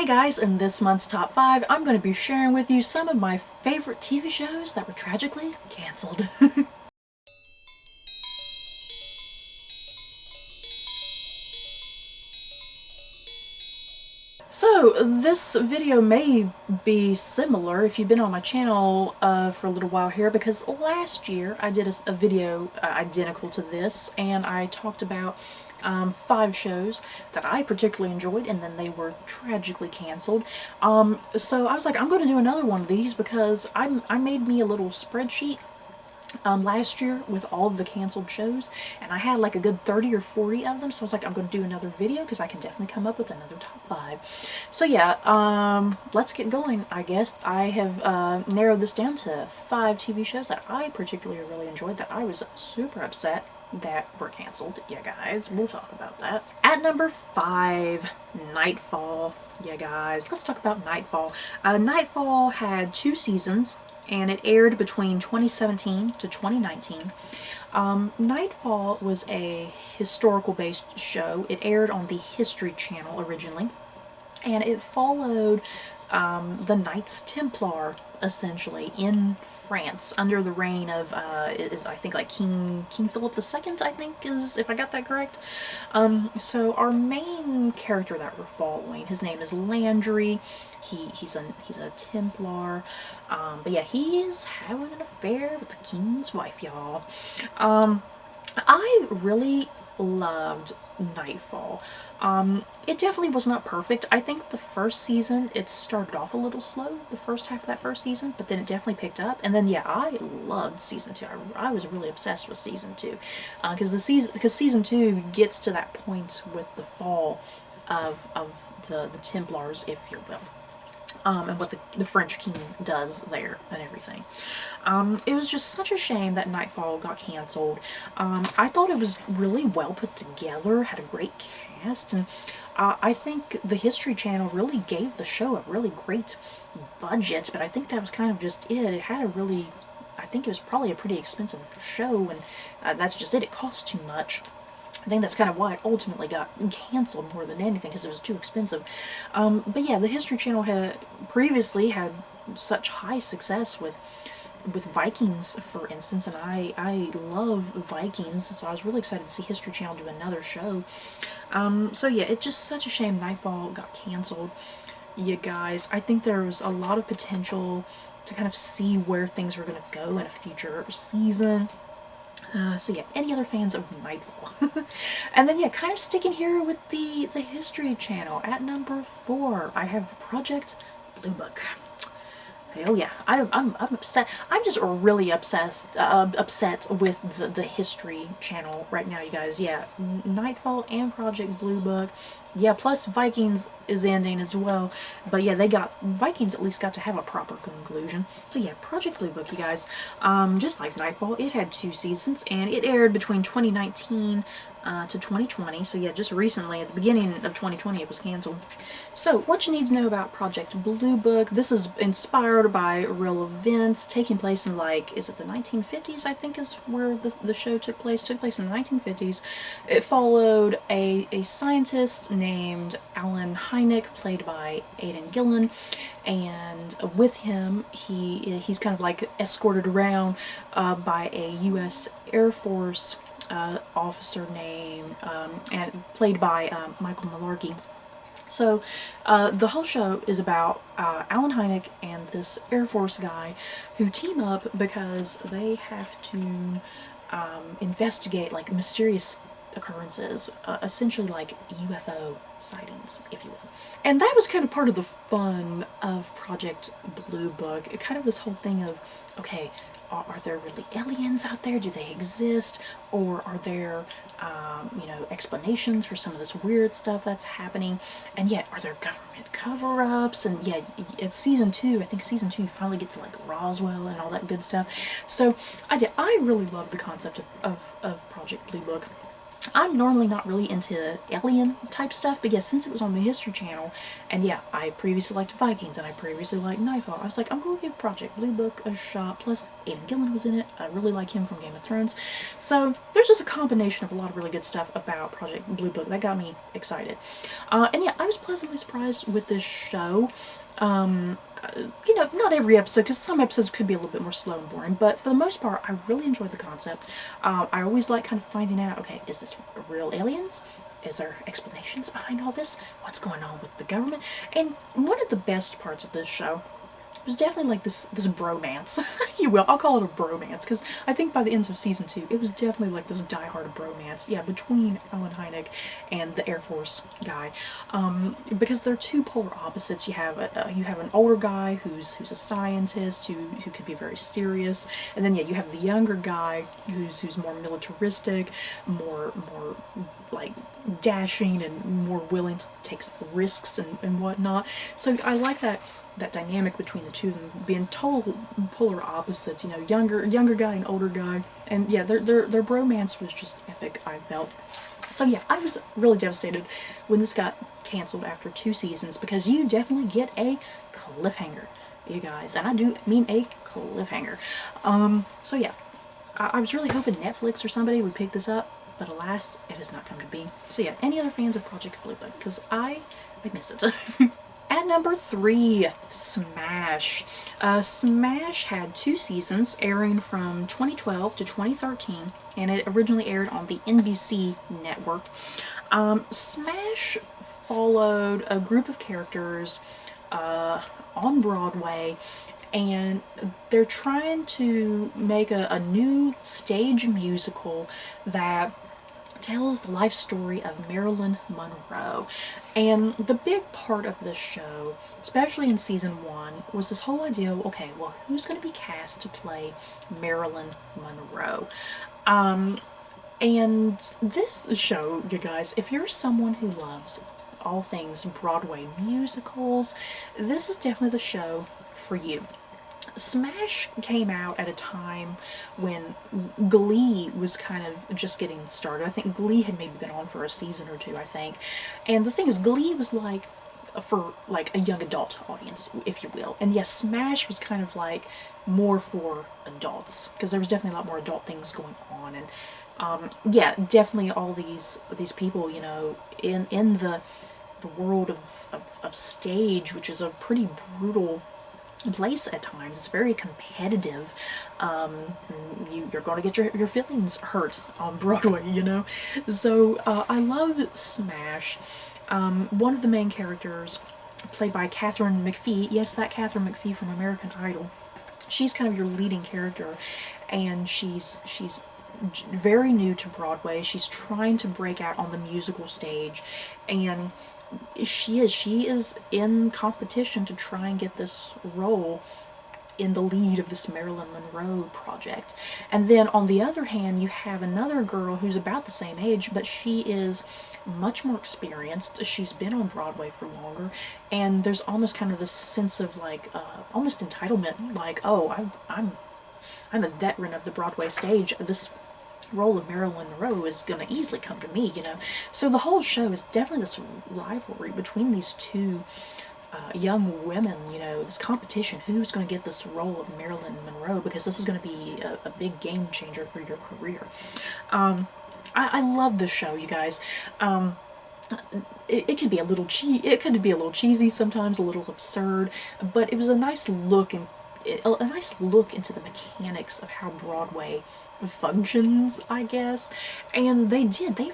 Hey guys, in this month's top 5, I'm going to be sharing with you some of my favorite TV shows that were tragically cancelled. So, this video may be similar if you've been on my channel for a little while here, because last year I did a video identical to this, and I talked about 5 shows that I particularly enjoyed, and then they were tragically canceled. So I was like, I'm going to do another one of these because I made me a little spreadsheet last year with all of the canceled shows, and I had like a good 30 or 40 of them, so I was like, I'm going to do another video because I can definitely come up with another top 5. So yeah, let's get going. I guess I have narrowed this down to 5 TV shows that I particularly really enjoyed, that I was super upset that were canceled. Yeah guys, we'll talk about that. At number 5, Nightfall. Yeah guys, let's talk about Nightfall. Nightfall had 2 seasons, and it aired between 2017 to 2019. Nightfall was a historical-based show. It aired on the History Channel originally, and it followed the Knights Templar, essentially, in France under the reign of I think like King Philip II, I think, is, if I got that correct. So our main character that we're following, his name is Landry. He's a Templar, but yeah, he is having an affair with the king's wife, y'all. I really loved Nightfall. It definitely was not perfect. I think the first season, it started off a little slow, the first half of that first season, but then it definitely picked up. And then, yeah, I loved season 2. I was really obsessed with season 2, because season 2 gets to that point with the fall of the Templars, if you will. And what the French king does there and everything. It was just such a shame that Nightfall got canceled. I thought it was really well put together, had a great cast, and I think the History Channel really gave the show a really great budget, but I think that was kind of just it. It had a really, I think it was probably a pretty expensive show, and that's just it. It cost too much. I think that's kind of why it ultimately got canceled more than anything, because it was too expensive. But yeah, the History Channel had previously had such high success with Vikings, for instance, and I love Vikings, so I was really excited to see History Channel do another show. So yeah, it's just such a shame Nightfall got canceled. You guys, I think there was a lot of potential to kind of see where things were going to go in a future season. So yeah, any other fans of Nightfall? And then yeah, kind of sticking here with the History Channel. At number 4, I have Project Blue Book. Oh yeah, I'm upset. I'm just really upset with the History Channel right now, you guys. Yeah, Nightfall and Project Blue Book. Yeah, plus Vikings is ending as well. But yeah, Vikings at least got to have a proper conclusion. So yeah, Project Blue Book, you guys. Just like Nightfall, it had 2 seasons, and it aired between 2019 to 2020. So yeah, just recently, at the beginning of 2020, it was canceled. So what you need to know about Project Blue Book: this is inspired by real events taking place in, like, is it the 1950s, I think is where the show took place. Took place in the 1950s. It followed a scientist named Alan Hynek, played by Aidan Gillen, and with him, he's kind of like escorted around by a U.S. Air Force officer named, and played by Michael Malarkey. So the whole show is about Alan Hynek and this Air Force guy who team up because they have to investigate, like, mysterious occurrences, essentially like UFO sightings, if you will. And that was kind of part of the fun of Project Blue Book. Kind of this whole thing of, okay, are there really aliens out there? Do they exist? Or are there, you know, explanations for some of this weird stuff that's happening? And yet, are there government cover-ups? And yeah, it's season 2. I think season 2 you finally get to, like, Roswell and all that good stuff. So I really love the concept of Project Blue Book. I'm normally not really into alien type stuff, but yeah, since it was on the History Channel, and yeah, I previously liked Vikings and I previously liked Nightfall, I was like, I'm going to give Project Blue Book a shot. Plus, Aidan Gillen was in it. I really like him from Game of Thrones. So there's just a combination of a lot of really good stuff about Project Blue Book that got me excited. And yeah, I was pleasantly surprised with this show. You know, not every episode, because some episodes could be a little bit more slow and boring, but for the most part, I really enjoyed the concept. I always like kind of finding out, okay, is this real aliens? Is there explanations behind all this? What's going on with the government? And one of the best parts of this show was definitely like this bromance, you will. I'll call it a bromance, because I think by the end of season 2, it was definitely like this diehard bromance, yeah, between Alan Hynek and the Air Force guy, because they're two polar opposites. You have an older guy who's a scientist who can be very serious, and then yeah, you have the younger guy who's more militaristic, more like dashing and more willing to take risks and whatnot. So I like that dynamic between the two of them being total polar opposites, you know, younger guy and older guy. And yeah, their bromance was just epic, I felt. So yeah, I was really devastated when this got canceled after 2 seasons, because you definitely get a cliffhanger, you guys, and I do mean a cliffhanger. So yeah, I was really hoping Netflix or somebody would pick this up, but alas, it has not come to be. So yeah, any other fans of Project Blue Book? Because I miss it. At number 3, Smash. Smash had 2 seasons, airing from 2012 to 2013, and it originally aired on the NBC network. Smash followed a group of characters on Broadway, and they're trying to make a new stage musical that tells the life story of Marilyn Monroe. And the big part of this show, especially in season 1, was this whole idea of, okay, well, who's going to be cast to play Marilyn Monroe? And this show, you guys, if you're someone who loves all things Broadway musicals, this is definitely the show for you. Smash came out at a time when Glee was kind of just getting started. I think Glee had maybe been on for a season or 2, I think. And the thing is, Glee was like for like a young adult audience, if you will. And yes, Smash was kind of like more for adults, because there was definitely a lot more adult things going on. And yeah, definitely all these people, you know, in the world of stage, which is a pretty brutal place at times. It's very competitive. You're going to get your feelings hurt on Broadway, you know. So I loved Smash. One of the main characters, played by Katharine McPhee, yes, that Katharine McPhee from American Idol, she's kind of your leading character, and she's very new to Broadway. She's trying to break out on the musical stage, and she is in competition to try and get this role in the lead of this Marilyn Monroe project. And then on the other hand, you have another girl who's about the same age, but she is much more experienced. She's been on Broadway for longer, and there's almost kind of this sense of like almost entitlement, like, oh, I'm a veteran of the Broadway stage. This role of Marilyn Monroe is going to easily come to me, you know. So the whole show is definitely this rivalry between these two young women, you know, this competition, who's going to get this role of Marilyn Monroe, because this is going to be a big game changer for your career. I love this show, you guys. It could be a little cheesy sometimes, a little absurd, but it was a nice look into the mechanics of how Broadway functions, I guess. And they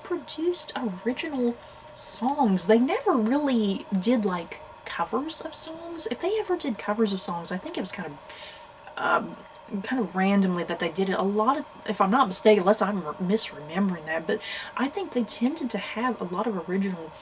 produced original songs. They never really did like covers of songs. If they ever did covers of songs, I think it was kind of randomly that they did it. A lot of, if I'm not mistaken, unless I'm misremembering that, but I think they tended to have a lot of original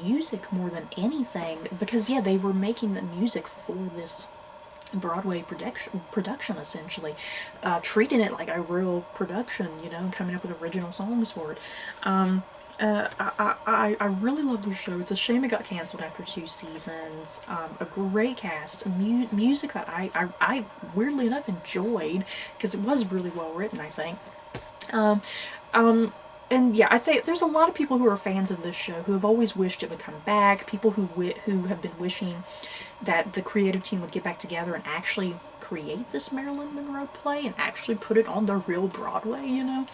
music more than anything, because yeah, they were making the music for this Broadway production essentially, treating it like a real production, you know, coming up with original songs for it. I really love this show. It's a shame it got canceled after 2 seasons. A great cast, music that I weirdly enough enjoyed, because it was really well written, I think. And yeah, I think there's a lot of people who are fans of this show who have always wished it would come back. People who have been wishing that the creative team would get back together and actually create this Marilyn Monroe play and actually put it on the real Broadway, you know?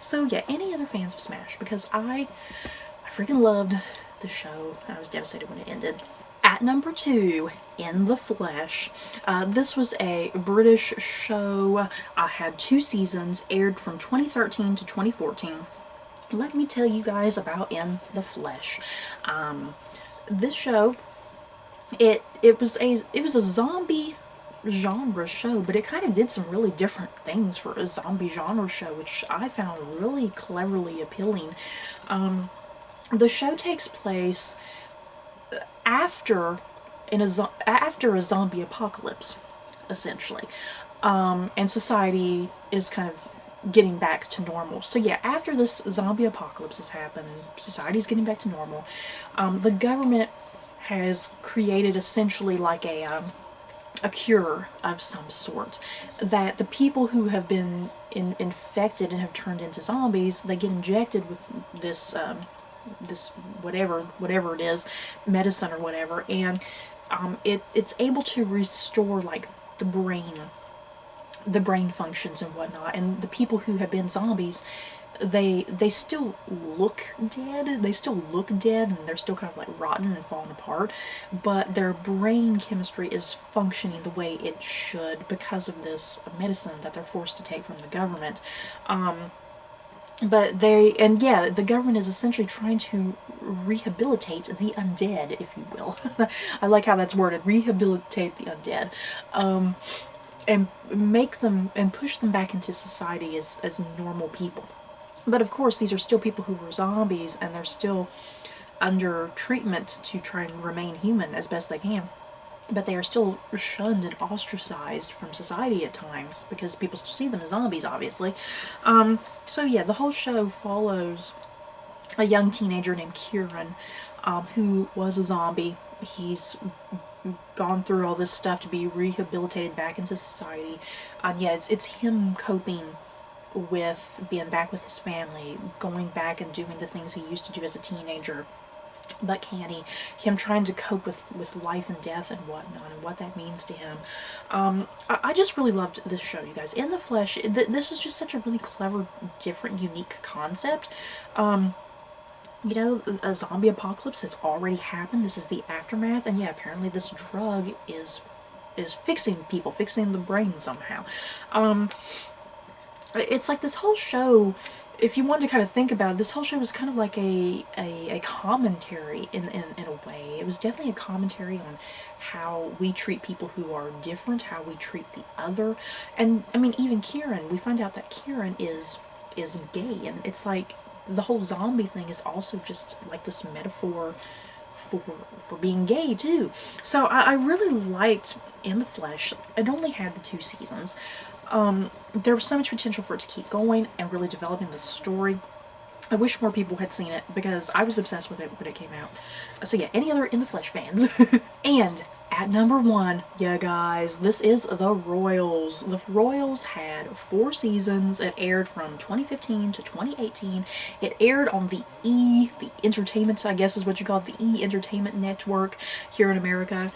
So yeah, any other fans of Smash? Because I freaking loved the show. I was devastated when it ended. At number 2, In the Flesh. This was a British show. I had 2 seasons, aired from 2013 to 2014. Let me tell you guys about In the Flesh. This show, it was a zombie genre show, but it kind of did some really different things for a zombie genre show, which I found really cleverly appealing. The show takes place after a zombie apocalypse, essentially, and society is kind of getting back to normal. So yeah, after this zombie apocalypse has happened and society's getting back to normal, the government has created essentially like a cure of some sort, that the people who have been infected and have turned into zombies, they get injected with this this whatever it is, medicine or whatever, and it's able to restore like the brain functions and whatnot. And the people who have been zombies, they still look dead, and they're still kind of like rotten and falling apart, but their brain chemistry is functioning the way it should because of this medicine that they're forced to take from the government. The government is essentially trying to rehabilitate the undead, if you will. I like how that's worded, rehabilitate the undead. And make them, and push them back into society as normal people. But of course, these are still people who were zombies, and they're still under treatment to try and remain human as best they can. But they are still shunned and ostracized from society at times, because people still see them as zombies, obviously. So yeah, the whole show follows a young teenager named Kieran, who was a zombie. He's gone through all this stuff to be rehabilitated back into society. Yeah, it's him coping with being back with his family, going back and doing the things he used to do as a teenager, but can he? Him trying to cope with life and death and whatnot, and what that means to him. I just really loved this show, you guys. In the Flesh, this is just such a really clever, different, unique concept. You know, a zombie apocalypse has already happened. This is the aftermath, and yeah, apparently this drug is fixing people, fixing the brain somehow. It's like this whole show, if you want to kind of think about it, this whole show was kind of like a commentary in a way. It was definitely a commentary on how we treat people who are different, how we treat the other. And I mean, even Kieran, we find out that Kieran is gay, and it's like the whole zombie thing is also just like this metaphor for being gay too. So I really liked In the Flesh. It only had the 2 seasons. There was so much potential for it to keep going and really developing the story. I wish more people had seen it, because I was obsessed with it when it came out. So yeah, any other In the Flesh fans? And at number 1, yeah guys, this is The Royals. The Royals had 4 seasons. It aired from 2015 to 2018. It aired on the Entertainment, I guess is what you call it, the E! Entertainment Network here in America.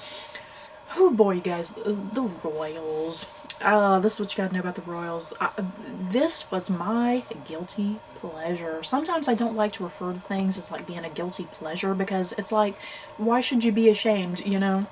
Oh boy, you guys, The Royals. This is what you gotta know about The Royals. This was my guilty pleasure. Sometimes I don't like to refer to things as like being a guilty pleasure, because it's like, why should you be ashamed, you know?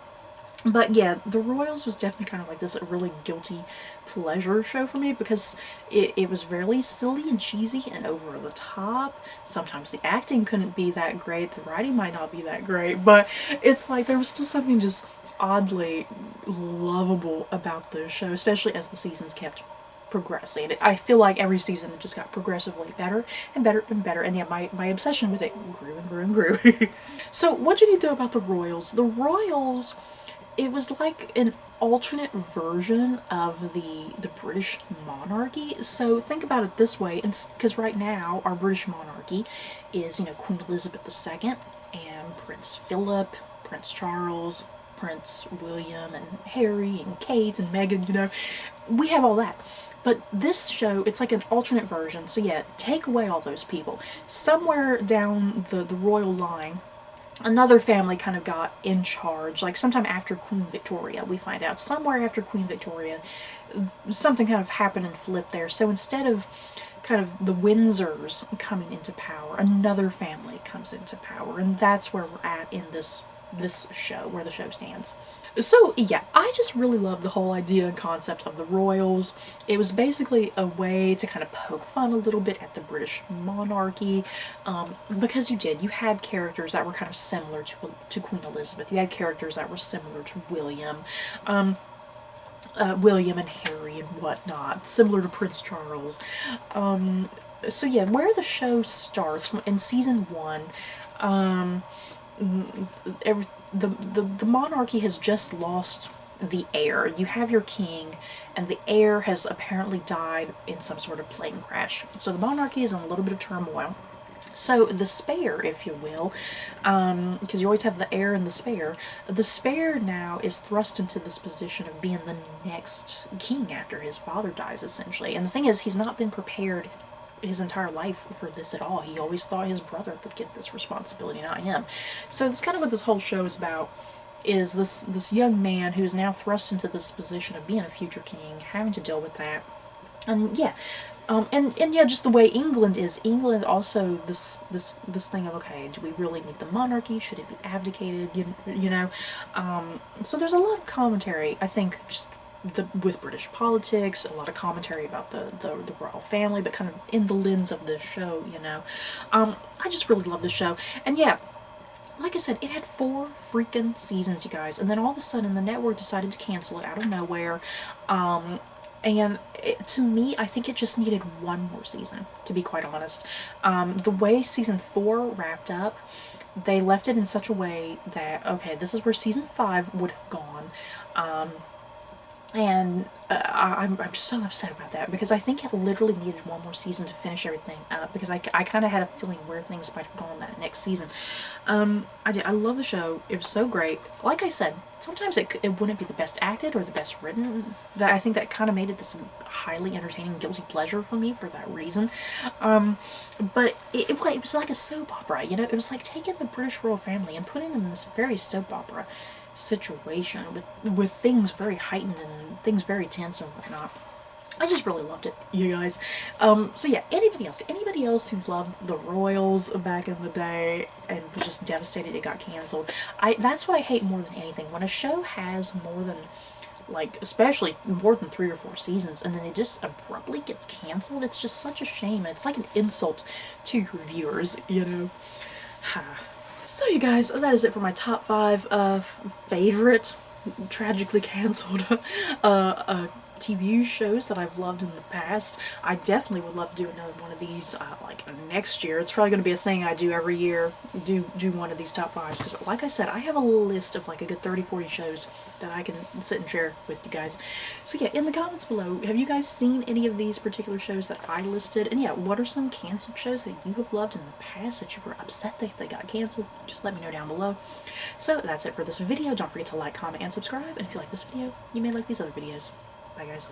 But yeah, The Royals was definitely kind of like this really guilty pleasure show for me, because it was really silly and cheesy and over the top. Sometimes the acting couldn't be that great, the writing might not be that great, but it's like there was still something just oddly lovable about the show, especially as the seasons kept progressing. I feel like every season it just got progressively better and better and better, and yeah, my obsession with it grew and grew and grew. So what you need to know about The Royals? The Royals, it was like an alternate version of the British monarchy. So think about it this way, because right now our British monarchy is, you know, Queen Elizabeth II and Prince Philip, Prince Charles, Prince William, and Harry, and Kate, and Meghan, you know. We have all that. But this show, it's like an alternate version. So yeah, take away all those people. Somewhere down the royal line, another family kind of got in charge, like sometime after Queen Victoria, we find out. Somewhere after Queen Victoria, something kind of happened and flipped there. So instead of kind of the Windsors coming into power, another family comes into power, and that's where we're at in this show, where the show stands. So yeah, I just really love the whole idea and concept of the royals. It was basically a way to kind of poke fun a little bit at the British monarchy, because you had characters that were kind of similar to Queen Elizabeth. You had characters that were similar to William, William and Harry and whatnot, similar to Prince Charles. So yeah, where the show starts in season 1, the monarchy has just lost the heir. You have your king, and the heir has apparently died in some sort of plane crash. So the monarchy is in a little bit of turmoil. So the spare, if you will, because you always have the heir and the spare now is thrust into this position of being the next king after his father dies, essentially. And the thing is, he's not been prepared his entire life for this at all. He always thought his brother would get this responsibility, not him. So that's kind of what this whole show is about, is this young man who's now thrust into this position of being a future king, having to deal with that. And yeah, and yeah, just the way England is. England also this thing of, okay, do we really need the monarchy? Should it be abdicated? You know, so there's a lot of commentary, I think, just with British politics, a lot of commentary about the royal family, but kind of in the lens of this show, you know. I just really love this show. And yeah, like I said, it had 4 freaking seasons, you guys, and then all of a sudden the network decided to cancel it out of nowhere. And to me, I think it just needed one more season, to be quite honest. The way season 4 wrapped up, they left it in such a way that, okay, this is where season 5 would have gone. And I'm just so upset about that, because I think it literally needed one more season to finish everything up, because I kind of had a feeling where things might have gone that next season. I love the show. It was so great. Like I said, sometimes it wouldn't be the best acted or the best written. I think that kind of made it this highly entertaining guilty pleasure for me for that reason. But it was like a soap opera, you know? It was like taking the British royal family and putting them in this very soap opera situation with things very heightened and things very tense and whatnot. I just really loved it, you guys. So yeah, anybody else who loved the Royals back in the day and was just devastated it got canceled, that's what I hate more than anything. When a show has more than, like, especially more than 3 or 4 seasons, and then it just abruptly gets canceled, it's just such a shame. It's like an insult to your viewers, you know. So you guys, that is it for my top 5 favorite tragically cancelled TV shows that I've loved in the past. I definitely would love to do another one of these like next year. It's probably going to be a thing I do every year, do one of these top 5s, because like I said, I have a list of like a good 30-40 shows that I can sit and share with you guys. So yeah, in the comments below, have you guys seen any of these particular shows that I listed? And yeah, what are some canceled shows that you have loved in the past that you were upset that they got canceled? Just let me know down below. So that's it for this video. Don't forget to like, comment, and subscribe. And if you like this video, you may like these other videos. Bye guys.